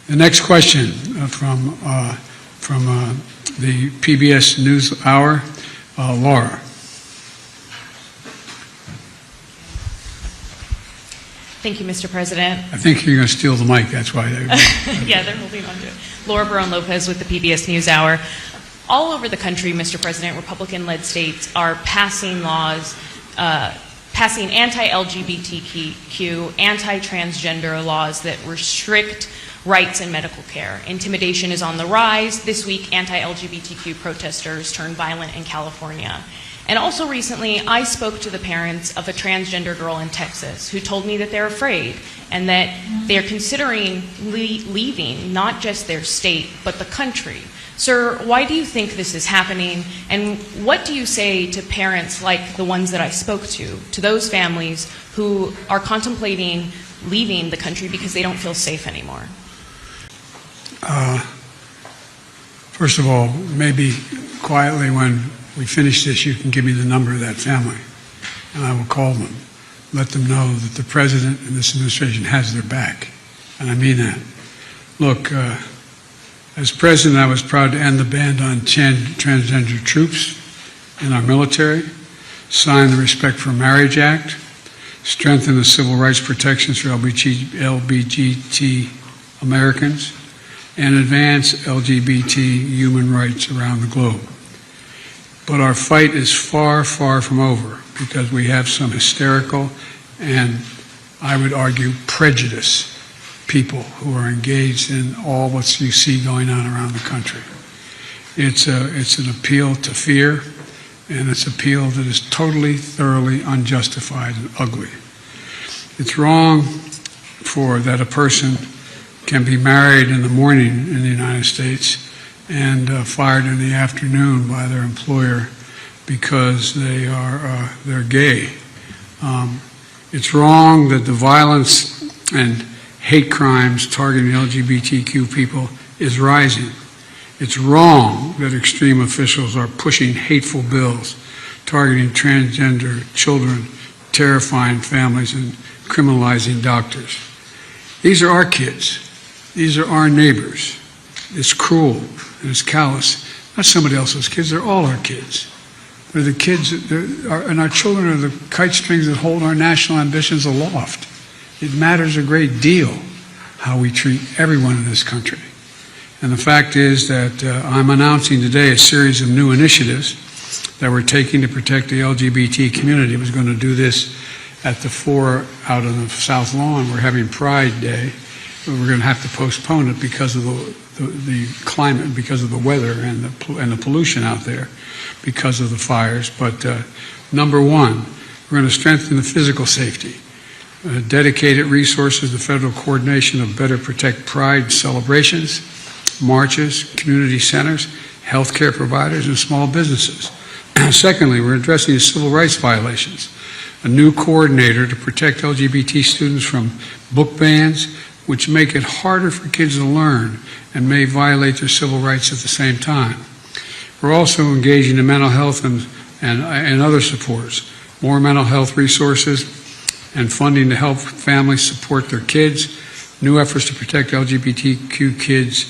The next question from the PBS NewsHour, Laura. Thank you, Mr. President. I think you're going to steal the mic, that's why. Yeah, they're holding on to it. Laura Barone-Lopez with the PBS NewsHour. All over the country, Mr. President, Republican-led states are passing laws, passing anti-LGBTQ, anti-transgender laws that restrict rights in medical care. Intimidation is on the rise. This week, anti-LGBTQ protesters turned violent in California. And also recently, I spoke to the parents of a transgender girl in Texas who told me that they're afraid and that they're considering leaving not just their state, but the country. Sir, why do you think this is happening? And what do you say to parents like the ones that I spoke to those families who are contemplating leaving the country because they don't feel safe anymore? First of all, maybe quietly when we finish this, you can give me the number of that family, and I will call them. Let them know that the President and this administration has their back, and I mean that. Look, as President, I was proud to end the ban on transgender troops in our military, sign the Respect for Marriage Act, strengthen the civil rights protections for LGBT Americans, and advance LGBT human rights around the globe. But our fight is far, far from over because we have some hysterical and, I would argue, prejudiced people who are engaged in all what you see going on around the country. It's an appeal to fear, and it's an appeal that is totally, thoroughly unjustified and ugly. It's wrong that a person can be married in the morning in the United States and fired in the afternoon by their employer because they're gay. It's wrong that the violence and hate crimes targeting LGBTQ people is rising. It's wrong that extreme officials are pushing hateful bills targeting transgender children, terrifying families, and criminalizing doctors. These are our kids. These are our neighbors. It's cruel and it's callous. Not somebody else's kids, they're all our kids. They're the kids, and our children are the kite strings that hold our national ambitions aloft. It matters a great deal how we treat everyone in this country. And the fact is that I'm announcing today a series of new initiatives that we're taking to protect the LGBT community. I was going to do this at the 4 out on the South Lawn. We're having Pride Day. We're going to have to postpone it because of the climate, because of the weather and the pollution out there, because of the fires. But number one, we're going to strengthen the physical safety, dedicated resources to federal coordination of Better Protect Pride celebrations, marches, community centers, healthcare providers, and small businesses. Secondly, we're addressing the civil rights violations, a new coordinator to protect LGBT students from book bans, which make it harder for kids to learn and may violate their civil rights at the same time. We're also engaging in mental health and other supports, more mental health resources and funding to help families support their kids, new efforts to protect LGBTQ kids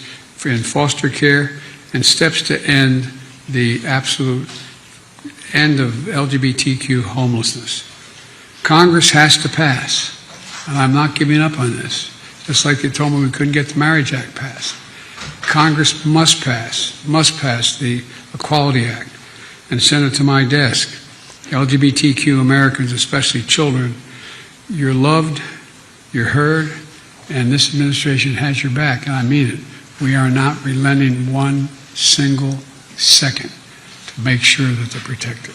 in foster care, and steps to end the absolute end of LGBTQ homelessness. Congress has to pass, and I'm not giving up on this. Just like they told me we couldn't get the Marriage Act passed. Congress must pass the Equality Act and send it to my desk. LGBTQ Americans, especially children, you're loved, you're heard, and this administration has your back, and I mean it. We are not relenting one single second to make sure that they're protected.